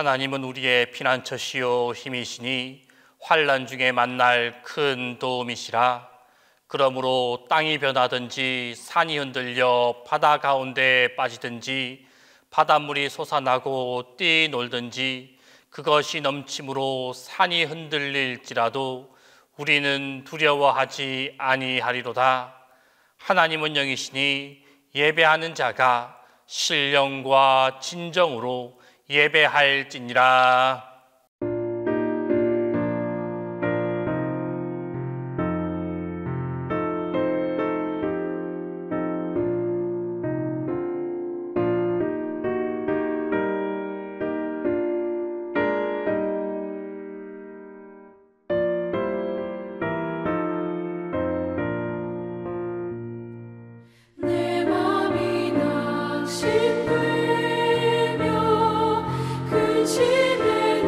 하나님은 우리의 피난처시요 힘이시니 환난 중에 만날 큰 도움이시라. 그러므로 땅이 변하든지 산이 흔들려 바다 가운데 빠지든지 바닷물이 솟아나고 뛰놀든지 그것이 넘침으로 산이 흔들릴지라도 우리는 두려워하지 아니하리로다. 하나님은 영이시니 예배하는 자가 신령과 진정으로 예배할지니라. 내 맘이 낙심되며 근심에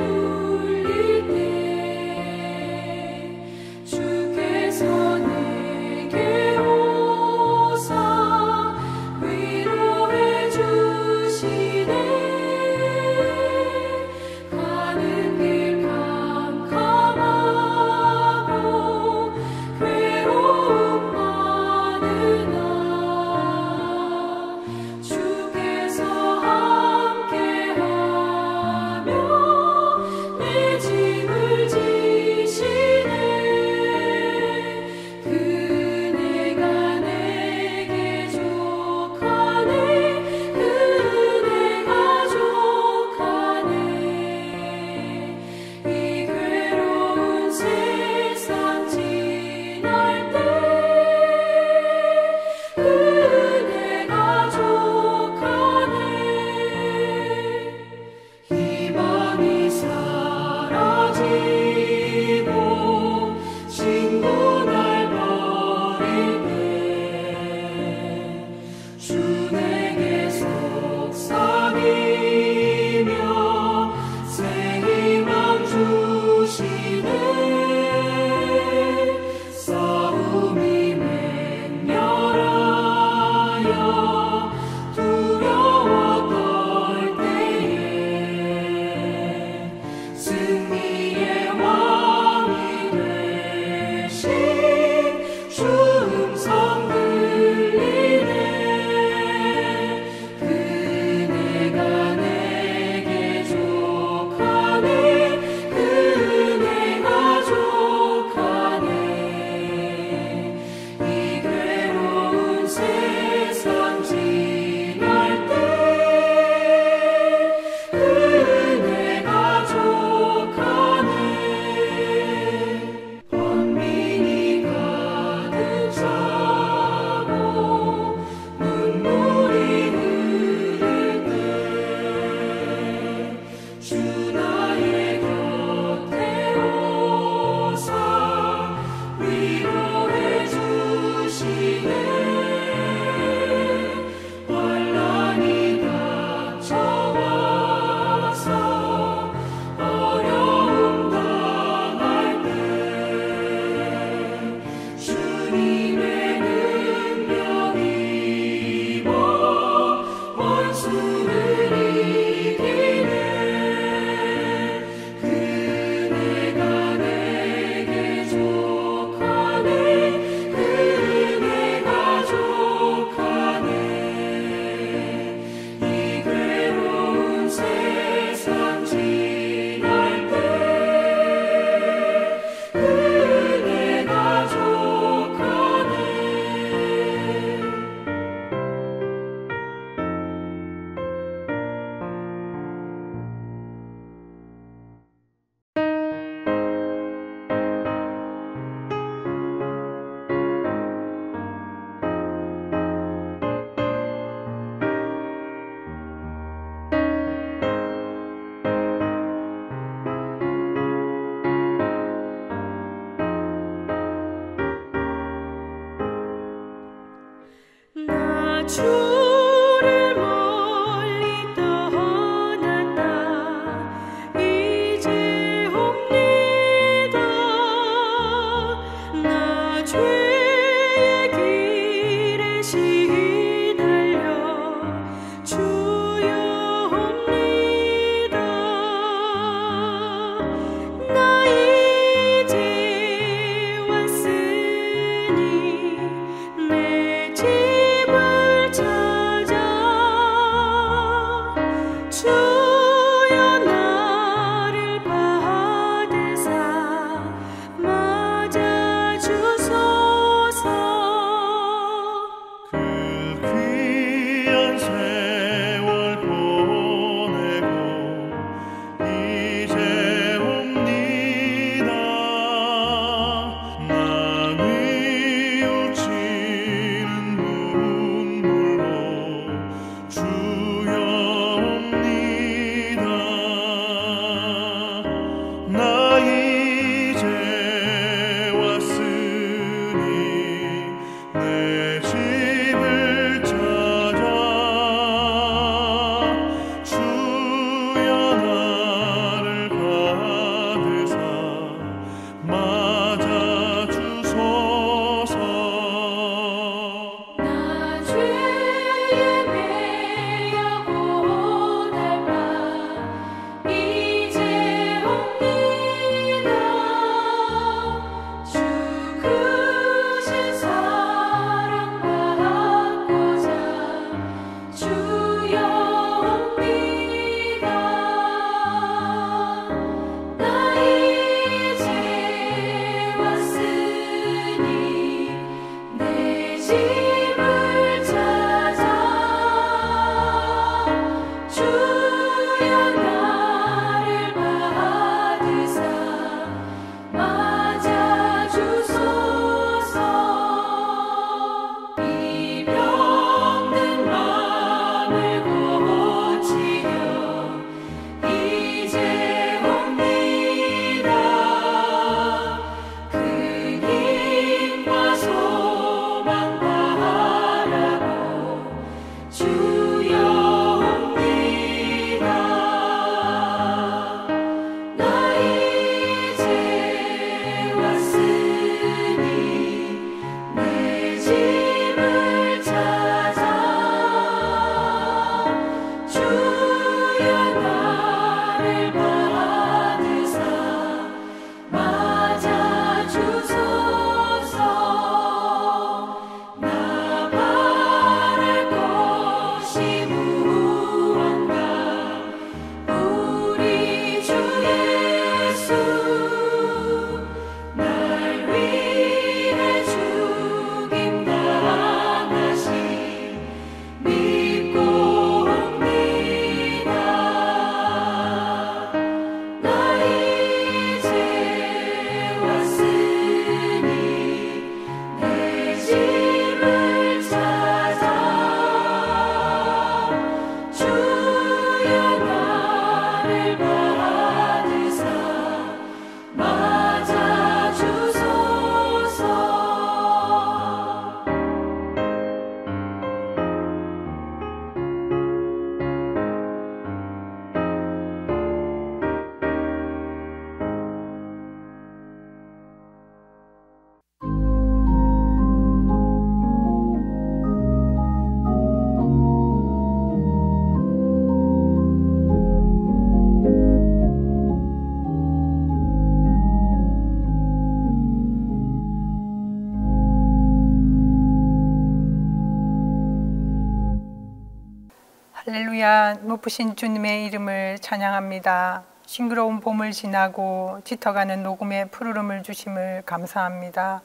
할렐루야, 높으신 주님의 이름을 찬양합니다. 싱그러운 봄을 지나고 짙어가는 녹음의 푸르름을 주심을 감사합니다.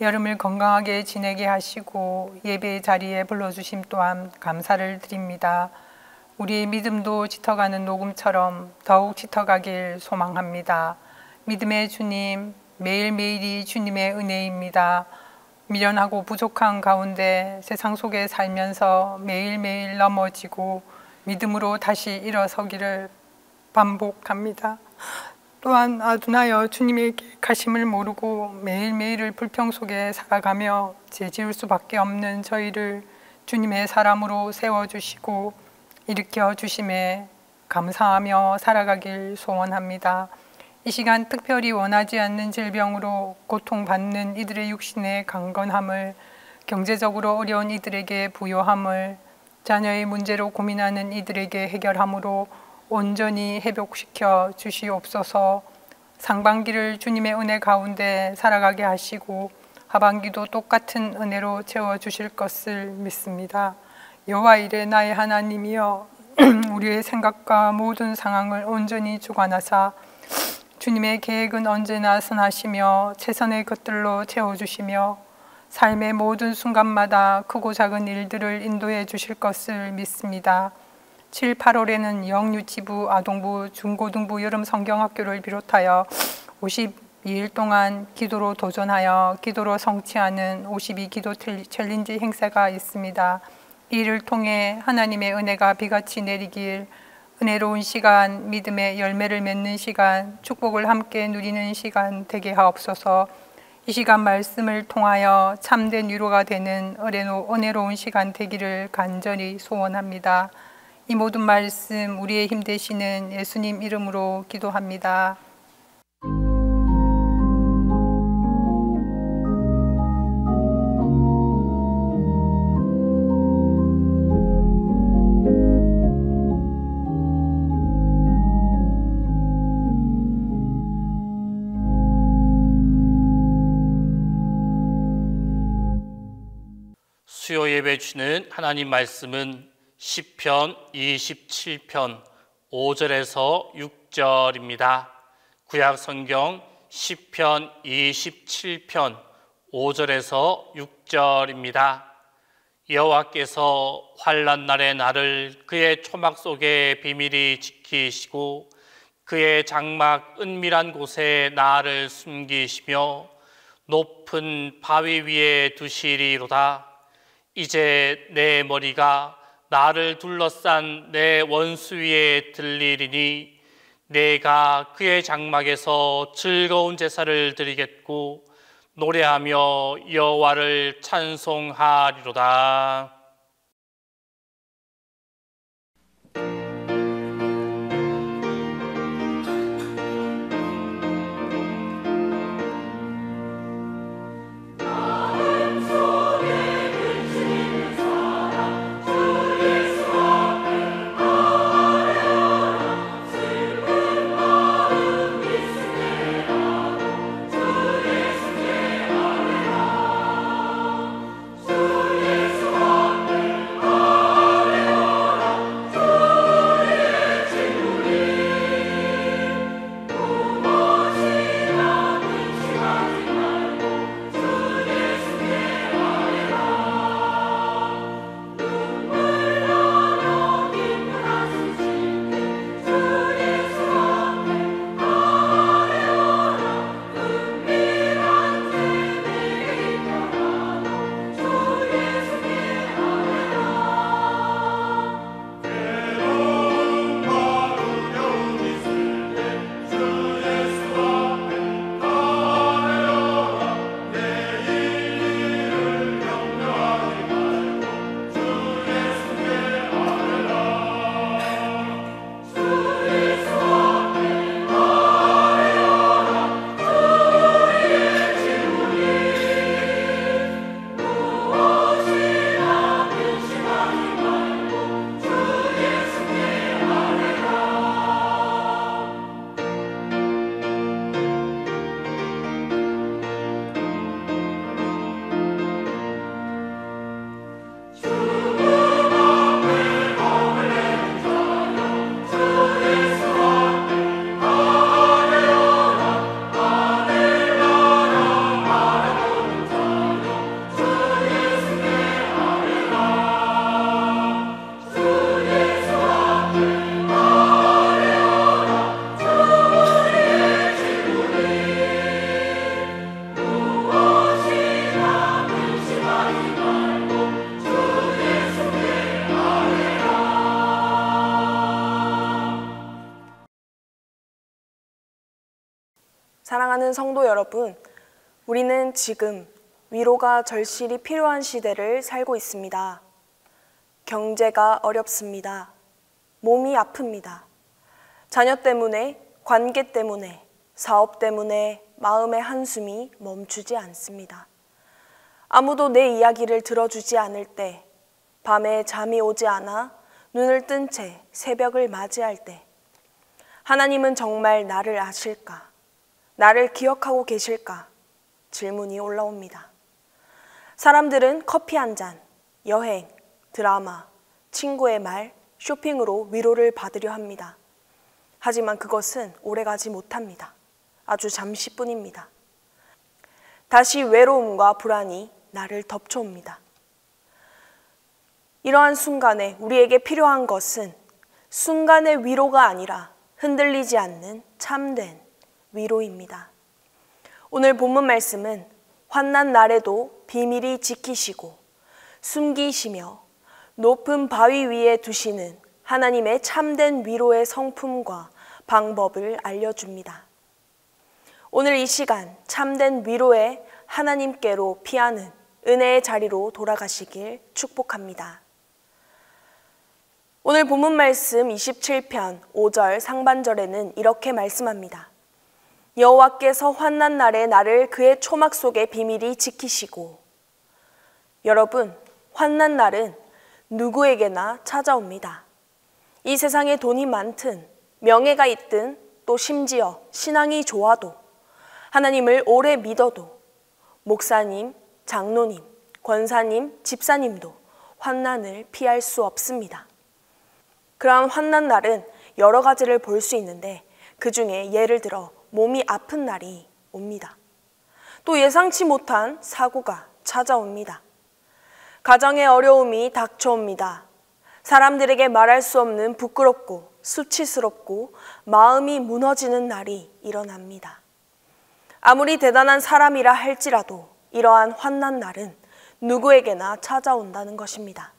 여름을 건강하게 지내게 하시고 예배의 자리에 불러주심 또한 감사를 드립니다. 우리의 믿음도 짙어가는 녹음처럼 더욱 짙어가길 소망합니다. 믿음의 주님, 매일매일이 주님의 은혜입니다. 미련하고 부족한 가운데 세상 속에 살면서 매일매일 넘어지고 믿음으로 다시 일어서기를 반복합니다. 또한 아둔하여 주님의 계획하심을 모르고 매일매일을 불평 속에 살아가며 죄지을 수밖에 없는 저희를 주님의 사람으로 세워주시고 일으켜 주심에 감사하며 살아가길 소원합니다. 이 시간 특별히 원하지 않는 질병으로 고통받는 이들의 육신의 강건함을, 경제적으로 어려운 이들에게 부요함을, 자녀의 문제로 고민하는 이들에게 해결함으로 온전히 회복시켜 주시옵소서. 상반기를 주님의 은혜 가운데 살아가게 하시고 하반기도 똑같은 은혜로 채워주실 것을 믿습니다. 여호와 이레 나의 하나님이여, 우리의 생각과 모든 상황을 온전히 주관하사 주님의 계획은 언제나 선하시며 최선의 것들로 채워주시며 삶의 모든 순간마다 크고 작은 일들을 인도해 주실 것을 믿습니다. 7, 8월에는 영유치부, 아동부, 중고등부 여름 성경학교를 비롯하여 52일 동안 기도로 도전하여 기도로 성취하는 52 기도 챌린지 행사가 있습니다. 이를 통해 하나님의 은혜가 비같이 내리길, 은혜로운 시간, 믿음의 열매를 맺는 시간, 축복을 함께 누리는 시간 되게 하옵소서. 이 시간 말씀을 통하여 참된 위로가 되는 은혜로운 시간 되기를 간절히 소원합니다. 이 모든 말씀 우리의 힘 되시는 예수님 이름으로 기도합니다. 수요 예배 주는 하나님 말씀은 시편 27편 5절에서 6절입니다. 구약 성경 시편 27편 5절에서 6절입니다. 여호와께서 환난 날의 나를 그의 초막 속에 비밀히 지키시고 그의 장막 은밀한 곳에 나를 숨기시며 높은 바위 위에 두시리로다. 이제 내 머리가 나를 둘러싼 내 원수 위에 들리리니 내가 그의 장막에서 즐거운 제사를 드리겠고 노래하며 여호와를 찬송하리로다. 사랑하는 성도 여러분, 우리는 지금 위로가 절실히 필요한 시대를 살고 있습니다. 경제가 어렵습니다. 몸이 아픕니다. 자녀 때문에, 관계 때문에, 사업 때문에 마음의 한숨이 멈추지 않습니다. 아무도 내 이야기를 들어주지 않을 때, 밤에 잠이 오지 않아 눈을 뜬 채 새벽을 맞이할 때, 하나님은 정말 나를 아실까? 나를 기억하고 계실까? 질문이 올라옵니다. 사람들은 커피 한 잔, 여행, 드라마, 친구의 말, 쇼핑으로 위로를 받으려 합니다. 하지만 그것은 오래가지 못합니다. 아주 잠시뿐입니다. 다시 외로움과 불안이 나를 덮쳐옵니다. 이러한 순간에 우리에게 필요한 것은 순간의 위로가 아니라 흔들리지 않는 참된 위로입니다. 오늘 본문 말씀은 환난 날에도 비밀히 지키시고 숨기시며 높은 바위 위에 두시는 하나님의 참된 위로의 성품과 방법을 알려줍니다. 오늘 이 시간 참된 위로에 하나님께로 피하는 은혜의 자리로 돌아가시길 축복합니다. 오늘 본문 말씀 27편 5절 상반절에는 이렇게 말씀합니다. 여호와께서 환난 날에 나를 그의 초막 속에 비밀히 지키시고. 여러분, 환난 날은 누구에게나 찾아옵니다. 이 세상에 돈이 많든 명예가 있든 또 심지어 신앙이 좋아도 하나님을 오래 믿어도 목사님, 장로님, 권사님, 집사님도 환난을 피할 수 없습니다. 그러한 환난 날은 여러 가지를 볼 수 있는데 그 중에 예를 들어 몸이 아픈 날이 옵니다. 또 예상치 못한 사고가 찾아옵니다. 가정의 어려움이 닥쳐옵니다. 사람들에게 말할 수 없는 부끄럽고 수치스럽고 마음이 무너지는 날이 일어납니다. 아무리 대단한 사람이라 할지라도 이러한 환난 날은 누구에게나 찾아온다는 것입니다.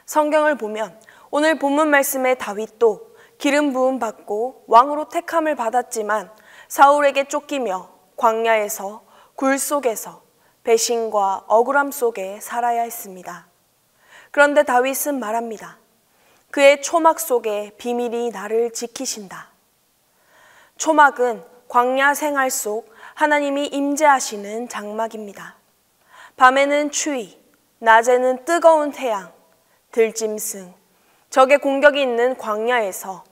성경을 보면 오늘 본문 말씀의 다윗도 기름 부음 받고 왕으로 택함을 받았지만 사울에게 쫓기며 광야에서 굴 속에서 배신과 억울함 속에 살아야 했습니다. 그런데 다윗은 말합니다. 그의 초막 속에 비밀이 나를 지키신다. 초막은 광야 생활 속 하나님이 임재하시는 장막입니다. 밤에는 추위, 낮에는 뜨거운 태양, 들짐승, 적의 공격이 있는 광야에서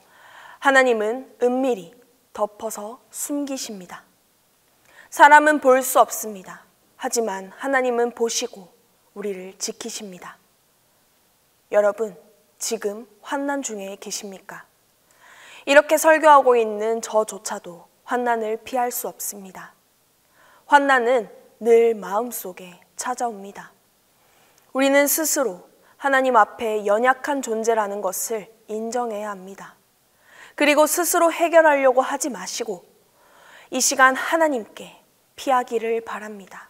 하나님은 은밀히 덮어서 숨기십니다. 사람은 볼 수 없습니다. 하지만 하나님은 보시고 우리를 지키십니다. 여러분, 지금 환난 중에 계십니까? 이렇게 설교하고 있는 저조차도 환난을 피할 수 없습니다. 환난은 늘 마음속에 찾아옵니다. 우리는 스스로 하나님 앞에 연약한 존재라는 것을 인정해야 합니다. 그리고 스스로 해결하려고 하지 마시고 이 시간 하나님께 피하기를 바랍니다.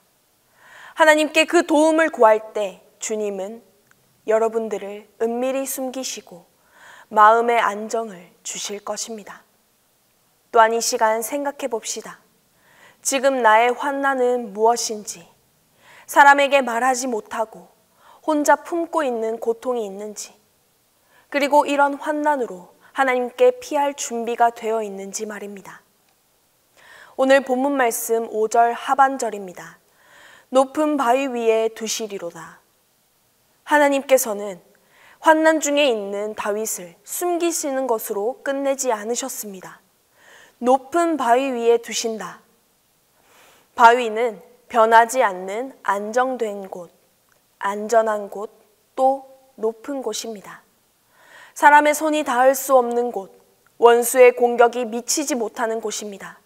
하나님께 그 도움을 구할 때 주님은 여러분들을 은밀히 숨기시고 마음의 안정을 주실 것입니다. 또한 이 시간 생각해 봅시다. 지금 나의 환난은 무엇인지, 사람에게 말하지 못하고 혼자 품고 있는 고통이 있는지, 그리고 이런 환난으로 하나님께 피할 준비가 되어 있는지 말입니다. 오늘 본문 말씀 5절 하반절입니다. 높은 바위 위에 두시리로다. 하나님께서는 환난 중에 있는 다윗을 숨기시는 것으로 끝내지 않으셨습니다. 높은 바위 위에 두신다. 바위는 변하지 않는 안정된 곳, 안전한 곳, 또 높은 곳입니다. 사람의 손이 닿을 수 없는 곳, 원수의 공격이 미치지 못하는 곳입니다.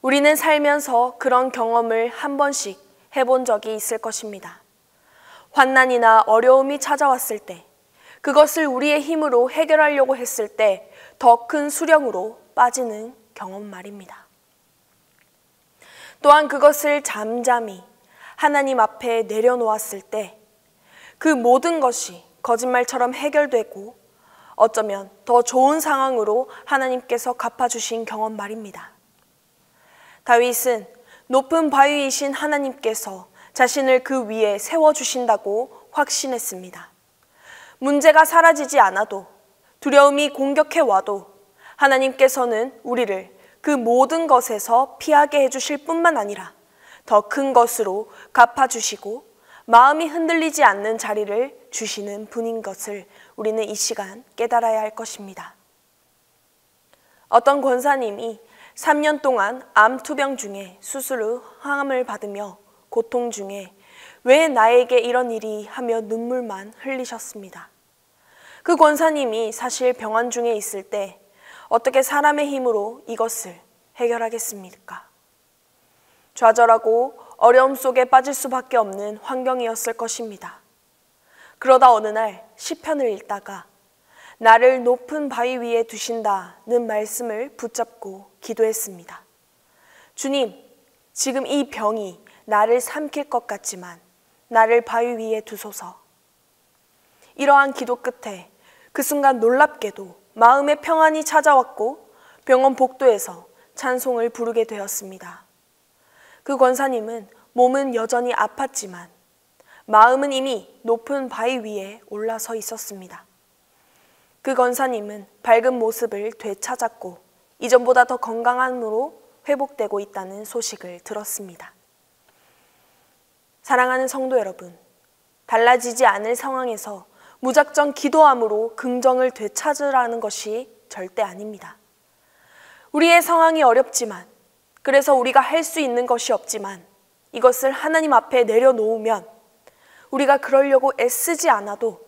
우리는 살면서 그런 경험을 한 번씩 해본 적이 있을 것입니다. 환난이나 어려움이 찾아왔을 때, 그것을 우리의 힘으로 해결하려고 했을 때 더 큰 수령으로 빠지는 경험 말입니다. 또한 그것을 잠잠히 하나님 앞에 내려놓았을 때 그 모든 것이 거짓말처럼 해결되고 어쩌면 더 좋은 상황으로 하나님께서 갚아주신 경험 말입니다. 다윗은 높은 바위이신 하나님께서 자신을 그 위에 세워주신다고 확신했습니다. 문제가 사라지지 않아도, 두려움이 공격해 와도 하나님께서는 우리를 그 모든 것에서 피하게 해주실 뿐만 아니라 더 큰 것으로 갚아주시고 마음이 흔들리지 않는 자리를 주시는 분인 것을 우리는 이 시간 깨달아야 할 것입니다. 어떤 권사님이 3년 동안 암 투병 중에 수술 후 항암을 받으며 고통 중에 왜 나에게 이런 일이 하며 눈물만 흘리셨습니다. 그 권사님이 사실 병원 중에 있을 때 어떻게 사람의 힘으로 이것을 해결하겠습니까? 좌절하고 어려움 속에 빠질 수밖에 없는 환경이었을 것입니다. 그러다 어느 날 시편을 읽다가 나를 높은 바위 위에 두신다는 말씀을 붙잡고 기도했습니다. 주님, 지금 이 병이 나를 삼킬 것 같지만 나를 바위 위에 두소서. 이러한 기도 끝에 그 순간 놀랍게도 마음의 평안이 찾아왔고 병원 복도에서 찬송을 부르게 되었습니다. 그 권사님은 몸은 여전히 아팠지만 마음은 이미 높은 바위 위에 올라서 있었습니다. 그 권사님은 밝은 모습을 되찾았고 이전보다 더 건강함으로 회복되고 있다는 소식을 들었습니다. 사랑하는 성도 여러분, 달라지지 않을 상황에서 무작정 기도함으로 긍정을 되찾으라는 것이 절대 아닙니다. 우리의 상황이 어렵지만, 그래서 우리가 할 수 있는 것이 없지만 이것을 하나님 앞에 내려놓으면 우리가 그러려고 애쓰지 않아도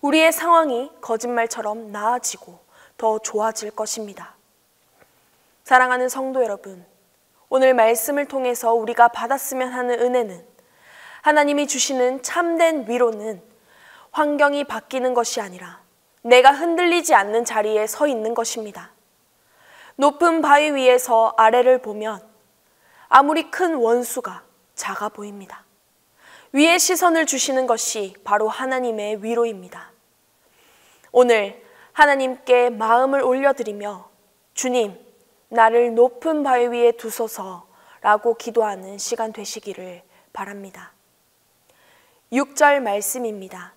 우리의 상황이 거짓말처럼 나아지고 더 좋아질 것입니다. 사랑하는 성도 여러분, 오늘 말씀을 통해서 우리가 받았으면 하는 은혜는 하나님이 주시는 참된 위로는 환경이 바뀌는 것이 아니라 내가 흔들리지 않는 자리에 서 있는 것입니다. 높은 바위 위에서 아래를 보면 아무리 큰 원수가 작아 보입니다. 위에 시선을 주시는 것이 바로 하나님의 위로입니다. 오늘 하나님께 마음을 올려드리며 주님, 나를 높은 바위 위에 두소서라고 기도하는 시간 되시기를 바랍니다. 6절 말씀입니다.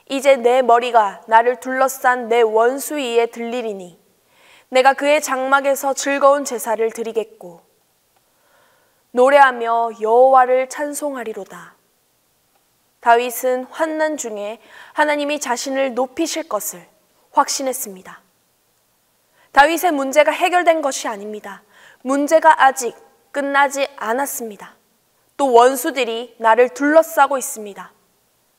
이제 내 머리가 나를 둘러싼 내 원수 위에 들리리니 내가 그의 장막에서 즐거운 제사를 드리겠고 노래하며 여호와를 찬송하리로다. 다윗은 환난 중에 하나님이 자신을 높이실 것을 확신했습니다. 다윗의 문제가 해결된 것이 아닙니다. 문제가 아직 끝나지 않았습니다. 또 원수들이 나를 둘러싸고 있습니다.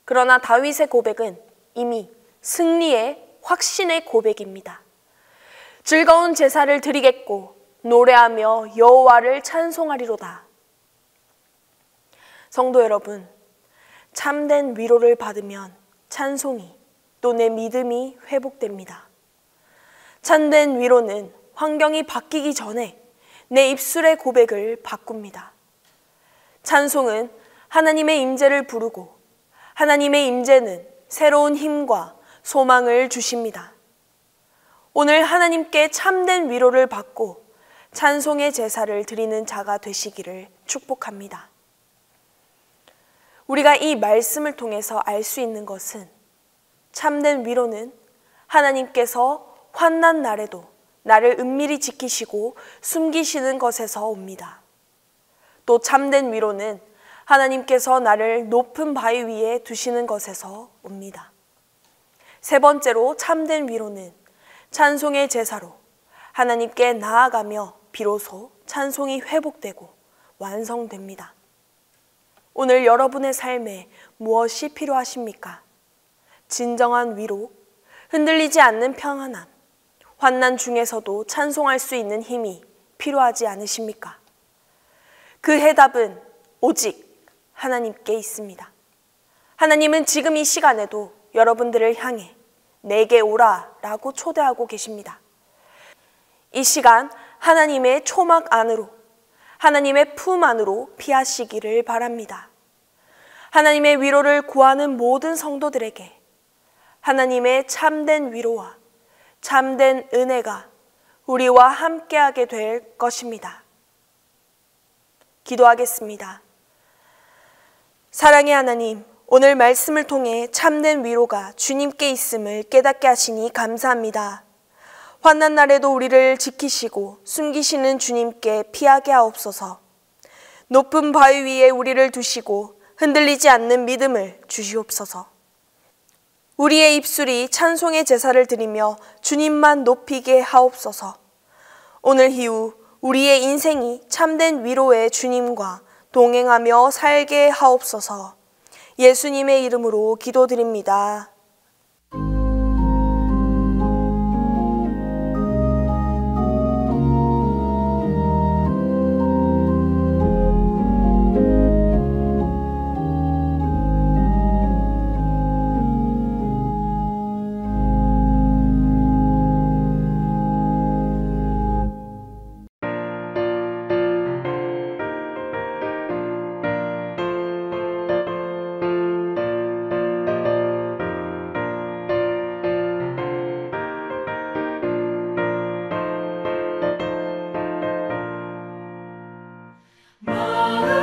그러나 다윗의 고백은 이미 승리의 확신의 고백입니다. 즐거운 제사를 드리겠고 노래하며 여호와를 찬송하리로다. 성도 여러분, 참된 위로를 받으면 찬송이 또 내 믿음이 회복됩니다. 참된 위로는 환경이 바뀌기 전에 내 입술의 고백을 바꿉니다. 찬송은 하나님의 임재를 부르고 하나님의 임재는 새로운 힘과 소망을 주십니다. 오늘 하나님께 참된 위로를 받고 찬송의 제사를 드리는 자가 되시기를 축복합니다. 우리가 이 말씀을 통해서 알 수 있는 것은 참된 위로는 하나님께서 환난 날에도 나를 은밀히 지키시고 숨기시는 것에서 옵니다. 또 참된 위로는 하나님께서 나를 높은 바위 위에 두시는 것에서 옵니다. 세 번째로 참된 위로는 찬송의 제사로 하나님께 나아가며 비로소 찬송이 회복되고 완성됩니다. 오늘 여러분의 삶에 무엇이 필요하십니까? 진정한 위로, 흔들리지 않는 평안함, 환난 중에서도 찬송할 수 있는 힘이 필요하지 않으십니까? 그 해답은 오직 하나님께 있습니다. 하나님은 지금 이 시간에도 여러분들을 향해 내게 오라 라고 초대하고 계십니다. 이 시간 하나님의 초막 안으로, 하나님의 품 안으로 피하시기를 바랍니다. 하나님의 위로를 구하는 모든 성도들에게 하나님의 참된 위로와 참된 은혜가 우리와 함께하게 될 것입니다. 기도하겠습니다. 사랑의 하나님, 오늘 말씀을 통해 참된 위로가 주님께 있음을 깨닫게 하시니 감사합니다. 환난 날에도 우리를 지키시고 숨기시는 주님께 피하게 하옵소서. 높은 바위 위에 우리를 두시고 흔들리지 않는 믿음을 주시옵소서. 우리의 입술이 찬송의 제사를 드리며 주님만 높이게 하옵소서. 오늘 이후 우리의 인생이 참된 위로의 주님과 동행하며 살게 하옵소서. 예수님의 이름으로 기도드립니다.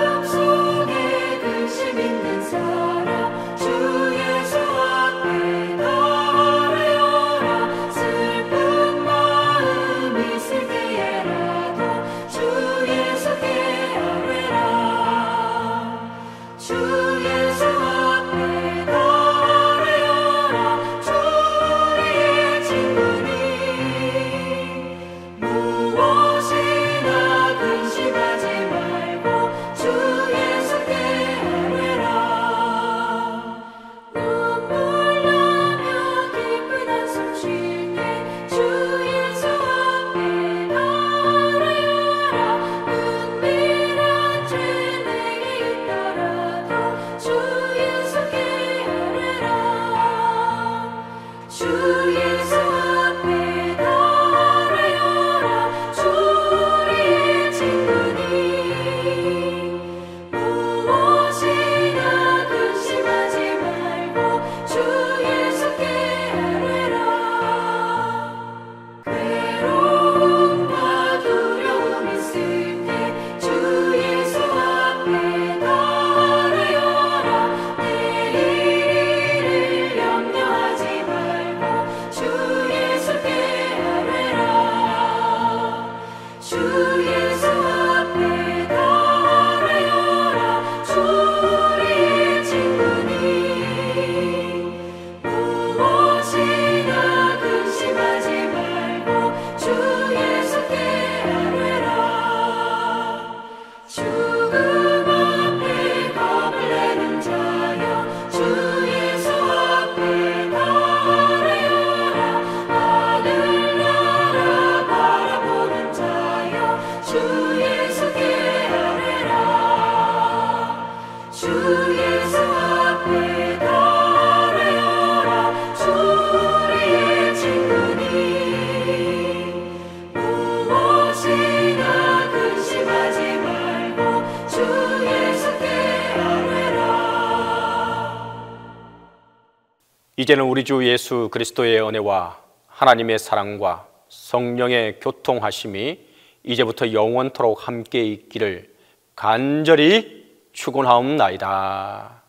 마음속에 근심 있는 사람 주 예수 앞에 나아가라. 슬픈 마음 있을 때에라도 주 예수께 아뢰라. 주 예수 앞에 나아가라. 주 우리의 친구니 무엇이나 근심하지 말고 주 예수께 아뢰라. 눈물 나며 깊은 한숨 쉴 때 주 예수 앞에 나아가라. 은밀한 죄 내게 있더라도 주 예수께 아뢰라. 주 예수 앞에 나아가라. 주 우리의 친구니 무엇이나 근심하지 말고 주 예수께 아뢰라. 괴로움과 두려움 있을 때 주 예수 앞에 나아가라. 내일 일을 염려하지 말고 주 예수께 아뢰라. 주 예수 앞에 나아가라. 주 우리의 친구니 무엇이나 근심하지 말고 주 예수께 아뢰라. 죽음 앞에 겁을 내는 자여 주 예수 앞에 나아가라. 하늘나라 바라보는 자여 주 예수께 아뢰라. 주 예수 앞에 나아가라. 주 우리의 친구니 무엇이나 근심하지 말고 주 예수께 아뢰라. 이제는 우리 주 예수 그리스도의 은혜와 하나님의 사랑과 성령의 교통하심이 이제부터 영원토록 함께 있기를 간절히 축원하옵나이다.